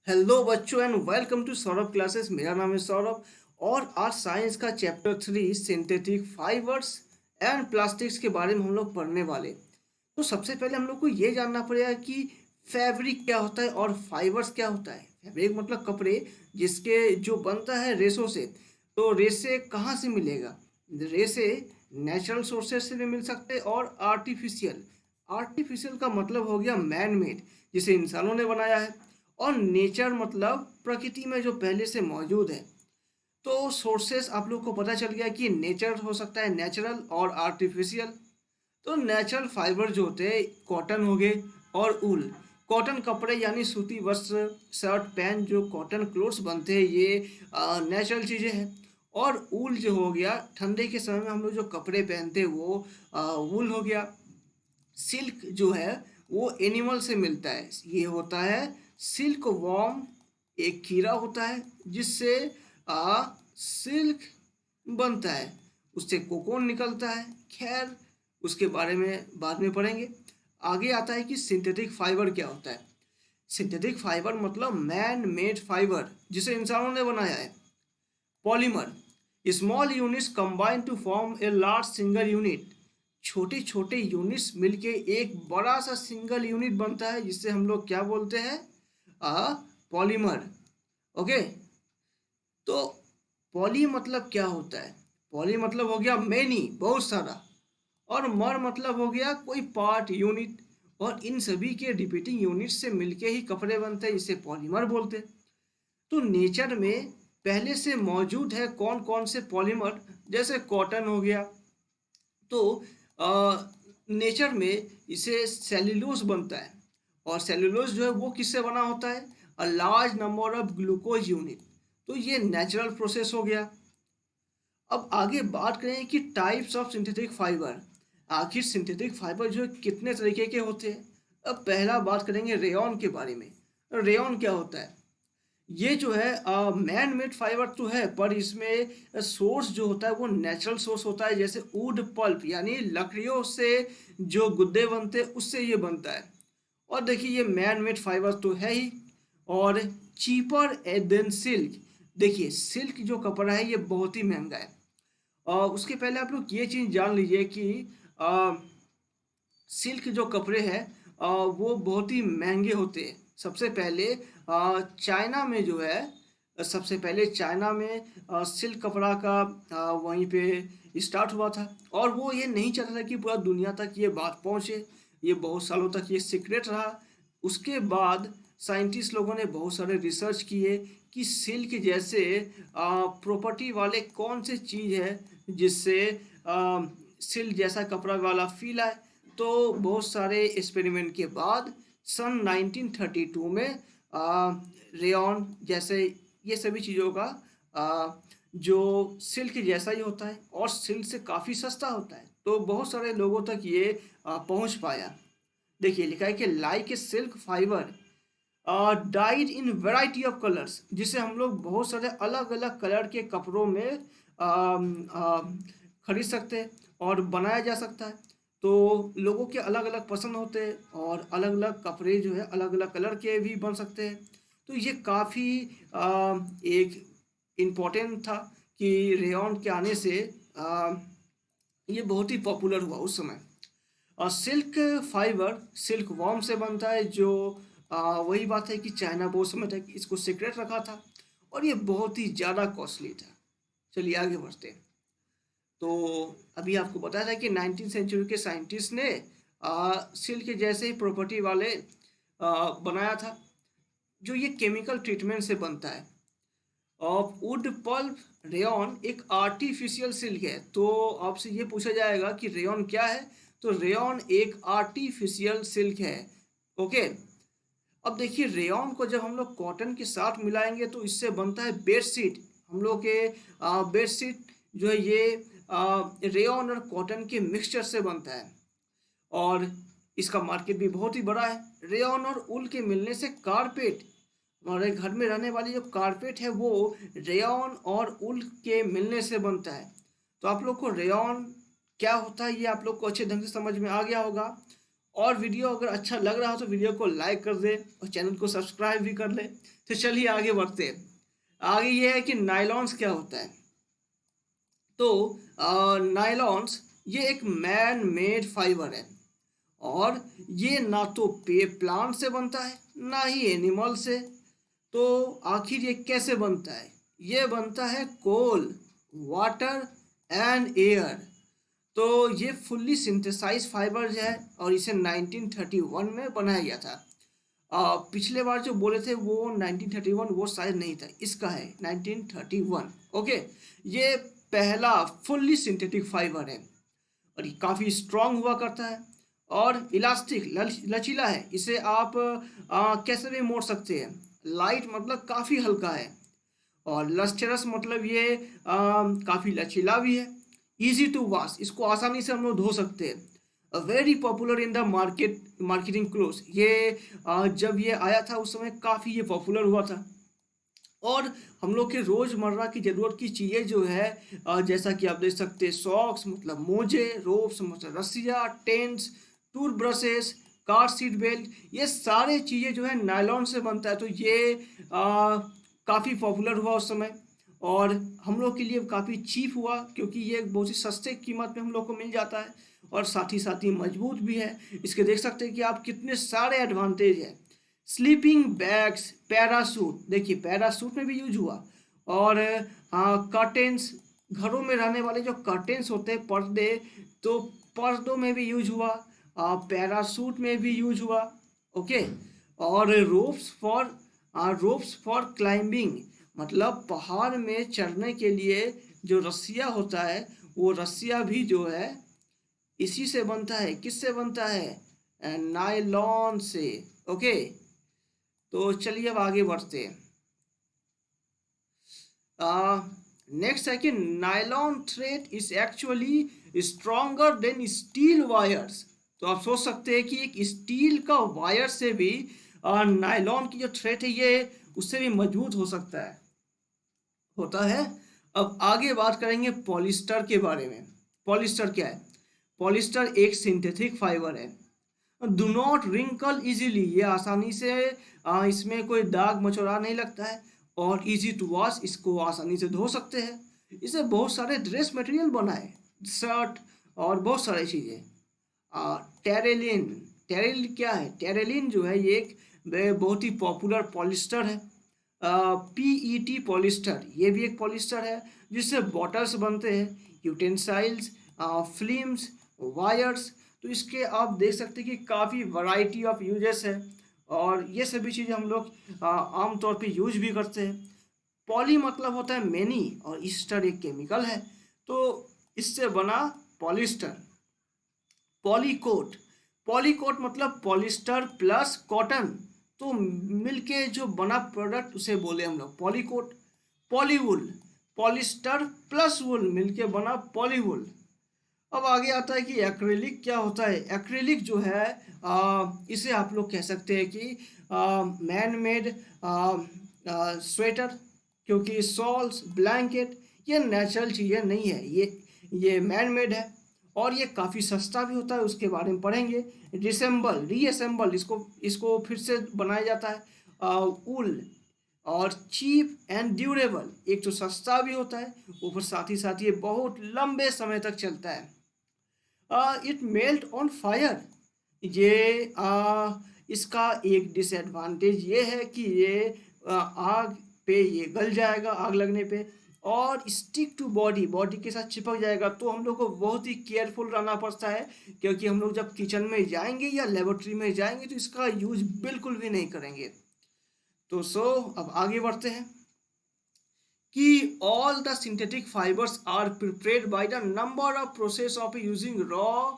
Hello बच्चों and welcome to Saurabh classes. मेरा नाम है सौरभ और आज साइंस का chapter 3 synthetic fibres and plastics के बारे में हम लोग पढ़ने वाले। तो सबसे पहले हम लोग को ये जानना पड़ेगा कि फैब्रिक क्या होता है और फाइबर्स क्या होता है। फैब्रिक मतलब कपड़े जिसके जो बनता है रेशों से। तो रेशे कहाँ से मिलेगा? रेशे नेचुरल सोर्सेज से भी मिल सकते हैं और आर्टिफिशियल। आर्टिफिशियल का मतलब हो गया मैन मेड, जिसे इंसानों ने बनाया है। और नेचर मतलब प्रकृति में जो पहले से मौजूद है। तो सोर्सेस आप लोग को पता चल गया कि नेचर हो सकता है नेचुरल और आर्टिफिशियल। तो नेचुरल फाइबर जो होते हैं कॉटन हो गए और ऊल। कॉटन कपड़े यानी सूती वस्त्र, शर्ट पैंट जो कॉटन क्लोथ्स बनते हैं ये नेचुरल चीज़ें हैं। और ऊल जो हो गया ठंडे के समय में हम लोग जो कपड़े पहनते हैं वो वूल हो गया। सिल्क जो है वो एनिमल से मिलता है, ये होता है सिल्क वॉर्म। एक कीड़ा होता है जिससे सिल्क बनता है, उससे कोकोन निकलता है। खैर उसके बारे में बाद में पढ़ेंगे। आगे आता है कि सिंथेटिक फाइबर क्या होता है। सिंथेटिक फाइबर मतलब मैन मेड फाइबर जिसे इंसानों ने बनाया है। Polymer small units combine to form a large single unit. छोटे छोटे यूनिट्स मिलके एक बड़ा सा सिंगल यूनिट बनता है जिससे हम लोग क्या बोलते हैं? पॉलीमर। ओके। तो पॉली मतलब क्या होता है? पॉली मतलब हो गया मैनी, बहुत सारा। और मर मतलब हो गया कोई पार्ट यूनिट। और इन सभी के रिपीटिंग यूनिट से मिलके ही कपड़े बनते हैं, इसे पॉलीमर बोलते हैं। तो नेचर में पहले से मौजूद है कौन कौन से पॉलीमर? जैसे कॉटन हो गया। तो नेचर में इसे सेल्यूलोज बनता है। और सेल्यूलोज जो है वो किससे बना होता है? A large number of glucose unit. तो ये नेचुरल प्रोसेस हो गया। अब आगे बात करें कि टाइप्स ऑफ सिंथेटिक फाइबर। आखिर सिंथेटिक फाइबर जो है कितने तरीके के होते हैं। अब पहला बात करेंगे रेयॉन के बारे में। रेयॉन क्या होता है? ये जो है मैन मेड फाइबर तो है, पर इसमें सोर्स जो होता है वो नेचुरल सोर्स होता है। जैसे वुड पल्प यानी लकड़ियों से जो गुद्दे बनते हैं उससे ये बनता है। और देखिए ये मैन मेड फाइबर तो है ही। और चीपर देन सिल्क। देखिए सिल्क जो कपड़ा है ये बहुत ही महंगा है। और उसके पहले आप लोग ये चीज़ जान लीजिए कि सिल्क जो कपड़े हैं वो बहुत ही महंगे होते हैं। सबसे पहले चाइना में जो है, सबसे पहले चाइना में सिल्क कपड़ा का वहीं पे स्टार्ट हुआ था। और वो ये नहीं चाहता था कि पूरा दुनिया तक ये बात पहुँचे। ये बहुत सालों तक ये सीक्रेट रहा। उसके बाद साइंटिस्ट लोगों ने बहुत सारे रिसर्च किए कि सिल्क जैसे प्रॉपर्टी वाले कौन से चीज़ है जिससे सिल्क जैसा कपड़ा वाला फील आए। तो बहुत सारे एक्सपेरिमेंट के बाद सन 1932 में रेयॉन जैसे ये सभी चीज़ों का जो सिल्क जैसा ही होता है और सिल्क से काफ़ी सस्ता होता है, तो बहुत सारे लोगों तक ये पहुंच पाया। देखिए लिखा है कि like a silk fibre died in variety of colours, जिसे हम लोग बहुत सारे अलग अलग कलर के कपड़ों में खरीद सकते हैं और बनाया जा सकता है। तो लोगों के अलग अलग पसंद होते हैं और अलग अलग कपड़े जो है अलग अलग कलर के भी बन सकते हैं। तो ये काफ़ी एक इम्पोर्टेंट था कि रेयॉन के आने से ये बहुत ही पॉपुलर हुआ उस समय। और सिल्क फाइबर सिल्क वॉर्म से बनता है, जो वही बात है कि चाइना बहुत समय तक इसको सीक्रेट रखा था और ये बहुत ही ज़्यादा कॉस्टली था। चलिए आगे बढ़ते हैं। तो अभी आपको बताया था कि 19 सेंचुरी के साइंटिस्ट ने सिल्क जैसे ही प्रॉपर्टी वाले बनाया था, जो ये केमिकल ट्रीटमेंट से बनता है। ऑफ वुड पल्प रेयॉन एक आर्टिफिशियल सिल्क है। तो आपसे ये पूछा जाएगा कि रेयॉन क्या है? तो रेयॉन एक आर्टिफिशियल सिल्क है। ओके। अब देखिए रेयॉन को जब हम लोग कॉटन के साथ मिलाएंगे तो इससे बनता है बेडशीट। हम लोग के बेडशीट जो है ये रेयॉन और कॉटन के मिक्सचर से बनता है। और इसका मार्केट भी बहुत ही बड़ा है। रेयॉन और उल के मिलने से कारपेट, हमारे घर में रहने वाली जो कारपेट है वो रेयॉन और उल के मिलने से बनता है। तो आप लोग को रेयॉन क्या होता है ये आप लोग को अच्छे ढंग से समझ में आ गया होगा। और वीडियो अगर अच्छा लग रहा हो तो वीडियो को लाइक कर दे और चैनल को सब्सक्राइब भी कर ले। तो चलिए आगे बढ़ते हैं। आगे ये है कि नायलॉन्स क्या होता है। तो नायलॉन्स ये एक मैन मेड फाइबर है और ये ना तो पे प्लांट से बनता है ना ही एनिमल से। तो आखिर ये कैसे बनता है? ये बनता है कोल, वाटर एंड एयर। तो ये फुल्ली सिंथेसाइज फाइबर है और इसे 1931 में बनाया गया था। पिछले बार जो बोले थे वो 1931, वो शायद नहीं था, इसका है 1931। ओके, ये पहला फुल्ली सिंथेटिक फाइबर है और ये काफ़ी स्ट्रांग हुआ करता है और इलास्टिक लचीला है। इसे आप कैसे भी मोड़ सकते हैं। लाइट मतलब काफ़ी हल्का है और लस्टरस मतलब ये काफ़ी लचीला भी है। इजी टू वॉश, इसको आसानी से हम लोग धो सकते हैं। Very popular in the marketing cloth. ये जब ये आया था उस समय काफ़ी ये पॉपुलर हुआ था। और हम लोग के रोज़मर्रा की ज़रूरत की चीज़ें जो है जैसा कि आप देख सकते हैं, सॉक्स मतलब मोजे, रोप्स मतलब रस्सियाँ, tents, tooth brushes, car seat belt, ये सारे चीज़ें जो है नायलॉन से बनता है। तो ये काफ़ी पॉपुलर हुआ उस समय और हम लोग के लिए काफ़ी चीप हुआ क्योंकि ये बहुत ही सस्ते कीमत में हम लोग को मिल जाता है और साथ ही मजबूत भी है। इसके देख सकते हैं कि आप कितने सारे एडवांटेज हैं। स्लीपिंग बैग्स, पैरासूट, देखिए पैरासूट में भी यूज हुआ। और कर्टेंस, घरों में रहने वाले जो कर्टेंस होते हैं, पर्दे, तो पर्दों में भी यूज हुआ, पैरासूट में भी यूज हुआ। ओके, और रोप्स फॉर क्लाइंबिंग, मतलब पहाड़ में चढ़ने के लिए जो रस्सियाँ होता है, वो रस्सियाँ भी जो है इसी से बनता है। किससे बनता है? नायलॉन से। ओके, तो चलिए अब आगे बढ़ते हैं। नेक्स्ट है कि nylon thread is actually stronger than steel wires. तो आप सोच सकते हैं कि एक स्टील का वायर से भी नायलॉन की जो थ्रेड है ये उससे भी मजबूत हो सकता है, होता है। अब आगे बात करेंगे पॉलिस्टर के बारे में। पॉलिस्टर क्या है? पॉलिस्टर एक सिंथेटिक फाइबर है। डू नॉट रिंकल इजीली, ये आसानी से इसमें कोई दाग मचोरा नहीं लगता है और इजी टू वॉश, इसको आसानी से धो सकते हैं। इसे बहुत सारे ड्रेस मटेरियल बना है, शर्ट और बहुत सारी चीज़ें। टेरेलिन, टेरेलिन क्या है? टेरेलिन जो है ये एक बहुत ही पॉपुलर पॉलिस्टर है। पीईटी पॉलिस्टर, ये भी एक पॉलिस्टर है जिससे बॉटल्स बनते हैं, यूटेंसाइल्स, फिल्म्स, वायर्स। तो इसके आप देख सकते हैं कि काफ़ी वैरायटी ऑफ यूजेस है और ये सभी चीज़ें हम लोग आमतौर पे यूज भी करते हैं। पॉली मतलब होता है मैनी और ईस्टर एक केमिकल है, तो इससे बना पॉलिस्टर। पॉलीकोट, पॉलीकोट मतलब पॉलिस्टर प्लस कॉटन, तो मिलके जो बना प्रोडक्ट उसे बोले हम लोग पॉलीकोट। पॉलीवुल, पॉलिस्टर प्लस वुल मिलके बना पॉलीवुल। अब आगे आता है कि एक्रिलिक क्या होता है। एक्रिलिक जो है इसे आप लोग कह सकते हैं कि मैन मेड स्वेटर, क्योंकि शॉल्स, ब्लैंकेट ये नेचुरल चीज़ें नहीं है, ये मैन मेड है और ये काफ़ी सस्ता भी होता है, उसके बारे में पढ़ेंगे। रीअसेंबल, इसको इसको फिर से बनाया जाता है। वूल, और चीप एंड ड्यूरेबल, एक तो सस्ता भी होता है, ऊपर साथ ही ये बहुत लंबे समय तक चलता है। इट मेल्ट ऑन फायर, ये इसका एक डिसएडवांटेज ये है कि ये आग पे ये गल जाएगा, आग लगने पे, और स्टिक टू बॉडी, बॉडी के साथ चिपक जाएगा। तो हम लोग को बहुत ही केयरफुल रहना पड़ता है क्योंकि हम लोग जब किचन में जाएंगे या लेबोरेटरी में जाएंगे तो इसका यूज बिल्कुल भी नहीं करेंगे। तो अब आगे बढ़ते हैं कि all the synthetic fibers are prepared by the number of process of using raw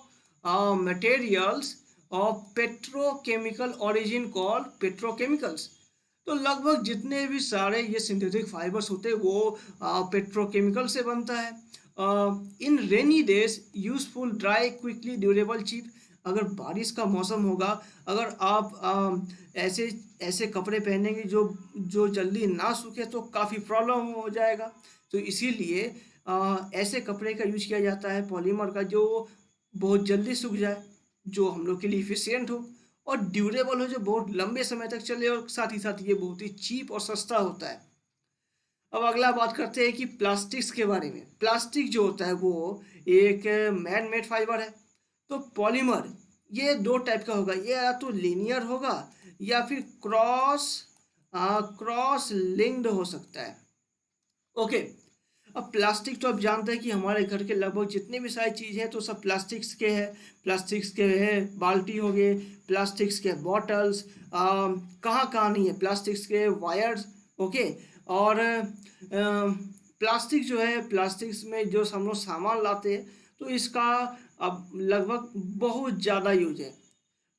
materials of petrochemical origin called petrochemicals। तो लगभग जितने भी सारे ये सिंथेटिक फाइबर्स होते हैं वो पेट्रोकेमिकल से बनता है। In rainy days useful, dry, quickly, durable, cheap. अगर बारिश का मौसम होगा, अगर आप ऐसे ऐसे कपड़े पहनेंगे जो जो जल्दी ना सूखे तो काफ़ी प्रॉब्लम हो जाएगा। तो इसीलिए ऐसे कपड़े का यूज किया जाता है पॉलीमर का जो बहुत जल्दी सूख जाए। जो हम लोग के लिए इफिशियंट हो और ड्यूरेबल हो, जो बहुत लंबे समय तक चले, और साथ ही साथ ये बहुत ही चीप और सस्ता होता है। अब अगला बात करते हैं कि प्लास्टिक्स के बारे में। प्लास्टिक जो होता है वो एक मैन मेड फाइबर है। तो पॉलीमर ये दो टाइप का होगा, ये या तो लीनियर होगा या फिर क्रॉस लिंक्ड हो सकता है। ओके, अब प्लास्टिक तो आप जानते हैं कि हमारे घर के लगभग जितने भी सारी चीज़ है तो सब प्लास्टिक्स के हैं। प्लास्टिक्स के है बाल्टी हो गए, प्लास्टिक्स के बॉटल्स, कहाँ कहाँ नहीं है, प्लास्टिक्स के वायर्स। ओके, और प्लास्टिक जो है, प्लास्टिक्स में जो हम लोग सामान लाते हैं तो इसका अब लगभग बहुत ज़्यादा यूज है।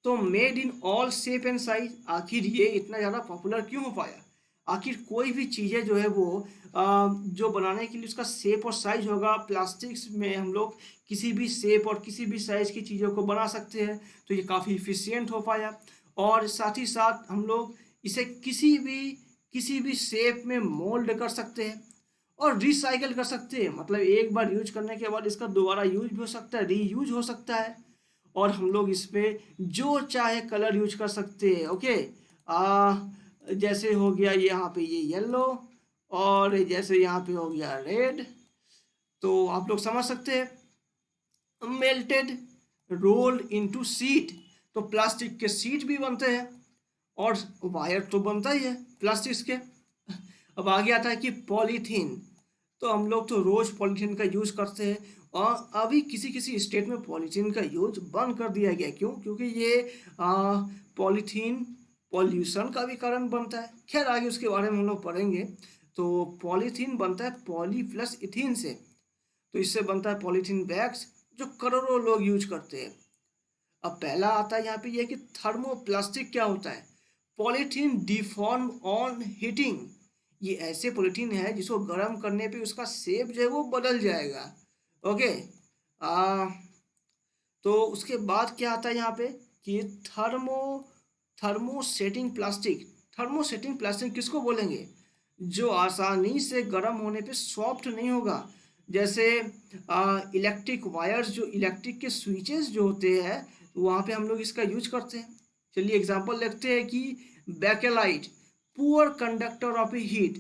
तो made in all shape and size, आखिर ये इतना ज़्यादा पॉपुलर क्यों हो पाया? आखिर कोई भी चीज़ें जो है वो जो बनाने के लिए उसका शेप और साइज होगा, प्लास्टिक्स में हम लोग किसी भी शेप और किसी भी साइज की चीज़ों को बना सकते हैं, तो ये काफ़ी इफ़िशियंट हो पाया। और साथ ही साथ हम लोग इसे किसी भी शेप में मोल्ड कर सकते हैं और रिसाइकल कर सकते हैं। मतलब एक बार यूज करने के बाद इसका दोबारा यूज भी हो सकता है, रीयूज हो सकता है, और हम लोग इस पे जो चाहे कलर यूज कर सकते हैं। ओके, जैसे हो गया यहाँ पे ये येलो, और जैसे यहाँ पे हो गया रेड, तो आप लोग समझ सकते हैं। मेल्टेड रोल इनटू शीट, तो प्लास्टिक के शीट भी बनते हैं और वायर तो बनता ही है प्लास्टिक के। अब आगे आता है कि पॉलीथीन, तो हम लोग तो रोज पॉलीथीन का यूज करते हैं, और अभी किसी किसी स्टेट में पॉलीथीन का यूज बंद कर दिया गया। क्यों? क्योंकि ये पॉलीथीन पॉल्यूशन का भी कारण बनता है। खैर आगे उसके बारे में हम लोग पढ़ेंगे। तो पॉलीथीन बनता है पॉली प्लस इथीन से, तो इससे बनता है पॉलीथीन बैग्स जो करोड़ों लोग यूज करते हैं। अब पहला आता है यहाँ पे ये कि थर्मोप्लास्टिक क्या होता है? पॉलीथीन डिफॉर्म ऑन हीटिंग, ये ऐसे पॉलीथीन है जिसको गर्म करने पे उसका शेप जो है वो बदल जाएगा। ओके, आ, तो उसके बाद क्या आता है यहाँ पे कि थर्मोसेटिंग प्लास्टिक। थर्मोसेटिंग प्लास्टिक किसको बोलेंगे? जो आसानी से गर्म होने पे सॉफ्ट नहीं होगा। जैसे इलेक्ट्रिक वायर्स, जो इलेक्ट्रिक के स्विचेस जो होते हैं वहाँ पे हम लोग इसका यूज करते हैं। चलिए एग्जांपल देखते हैं कि Bakelite poor conductor of A heat,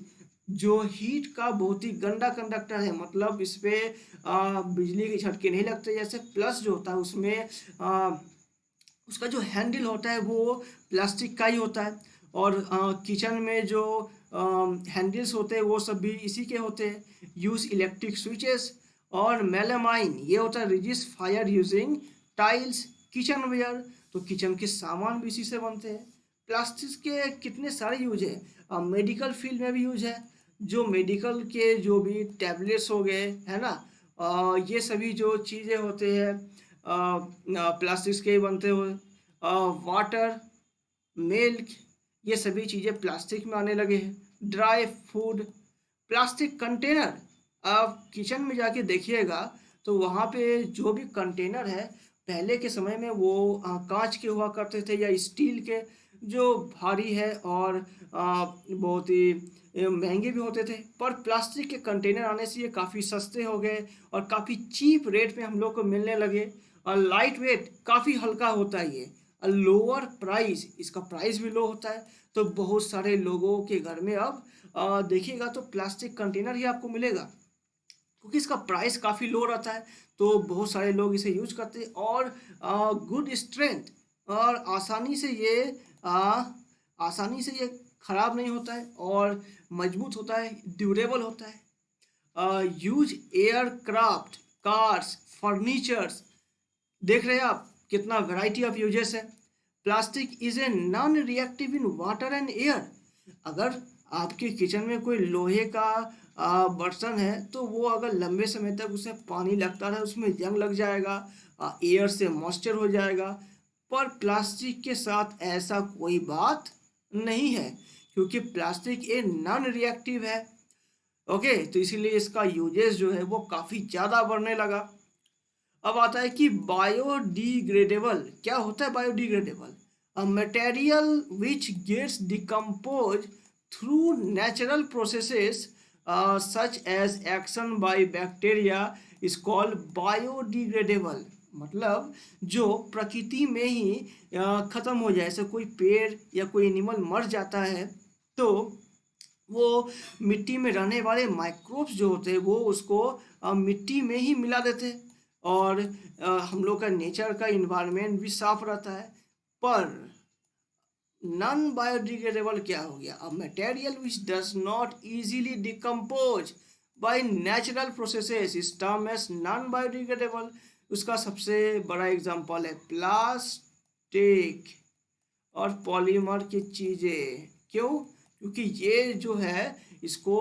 जो हीट का बहुत ही गंदा कंडक्टर है। मतलब इस पे बिजली के झटके नहीं लगते। जैसे प्लस जो होता है उसमें उसका जो हैंडल होता है वो प्लास्टिक का ही होता है, और किचन में जो हैंडल्स होते हैं वो सब भी इसी के होते हैं। Use electric switches. और मेलामाइन ये होता है resist fire using tiles kitchenware, तो किचन के सामान भी इसी से बनते हैं। प्लास्टिक के कितने सारे यूज है, मेडिकल फील्ड में भी यूज है। जो मेडिकल के जो भी टैबलेट्स हो गए है ना, ये सभी जो चीज़ें होते हैं प्लास्टिक्स के ही बनते हुए। वाटर, मिल्क, ये सभी चीज़ें प्लास्टिक में आने लगे हैं। ड्राई फूड, प्लास्टिक कंटेनर, आप किचन में जाके देखिएगा तो वहाँ पे जो भी कंटेनर है पहले के समय में वो कांच के हुआ करते थे या स्टील के, जो भारी है और बहुत ही महंगे भी होते थे। पर प्लास्टिक के कंटेनर आने से ये काफ़ी सस्ते हो गए और काफ़ी चीप रेट में हम लोग को मिलने लगे। और लाइट वेट, काफ़ी हल्का होता है ये। लोअर प्राइस, इसका प्राइस भी लो होता है। तो बहुत सारे लोगों के घर में अब देखिएगा तो प्लास्टिक कंटेनर ही आपको मिलेगा, क्योंकि इसका प्राइस काफ़ी लो रहता है। तो बहुत सारे लोग इसे यूज करते हैं। और गुड स्ट्रेंथ, और आसानी से ये खराब नहीं होता है और मजबूत होता है, ड्यूरेबल होता है। यूज एयरक्राफ्ट, कार्स, फर्नीचर्स, देख रहे हैं आप कितना वैरायटी ऑफ यूजेस है। Plastic is a non reactive in water and air, अगर आपके किचन में कोई लोहे का बर्तन है तो वो अगर लंबे समय तक उसे पानी लगता रहे उसमें जंग लग जाएगा, एयर से मॉइस्चर हो जाएगा। पर प्लास्टिक के साथ ऐसा कोई बात नहीं है, क्योंकि प्लास्टिक ए नॉन रिएक्टिव है। ओके, तो इसीलिए इसका यूजेस जो है वो काफ़ी ज़्यादा बढ़ने लगा। अब आता है कि बायोडिग्रेडेबल क्या होता है? Biodegradable a material which gets decompose through natural processes such as action by bacteria is called biodegradable. मतलब जो प्रकृति में ही खत्म हो जाए, जैसे कोई पेड़ या कोई एनिमल मर जाता है तो वो मिट्टी में रहने वाले माइक्रोब्स जो होते हैं वो उसको मिट्टी में ही मिला देते हैं और हम लोग का नेचर का इन्वायरमेंट भी साफ रहता है। पर नॉन बायोडिग्रेडेबल क्या हो गया? A material which does not easily decompose by natural processes is term as non biodegradable. उसका सबसे बड़ा एग्जांपल है प्लास्टिक और पॉलीमर की चीज़ें। क्यों? क्योंकि ये जो है इसको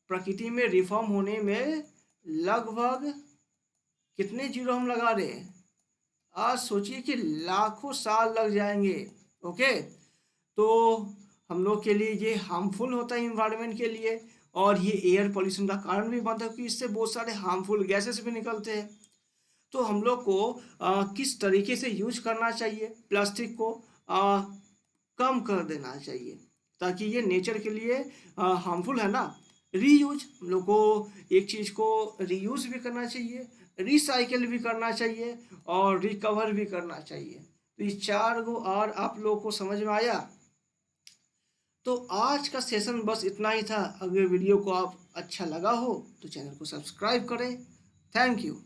प्रकृति में रिफॉर्म होने में लगभग कितने जीरो हम लगा रहे हैं? आज सोचिए कि लाखों साल लग जाएंगे। ओके, तो हम लोग के लिए ये हार्मफुल होता है इन्वायरमेंट के लिए, और ये एयर पोल्यूशन का कारण भी बनता है क्योंकि इससे बहुत सारे हार्मफुल गैसेस भी निकलते हैं। तो हम लोग को किस तरीके से यूज करना चाहिए? प्लास्टिक को कम कर देना चाहिए ताकि ये नेचर के लिए हार्मफुल है ना। रीयूज, हम लोग को एक चीज़ को रीयूज भी करना चाहिए, रिसाइकिल भी करना चाहिए और रिकवर भी करना चाहिए। तो ये चार गो और आप लोगों को समझ में आया? तो आज का सेशन बस इतना ही था। अगर वीडियो को आप अच्छा लगा हो तो चैनल को सब्सक्राइब करें। Thank you.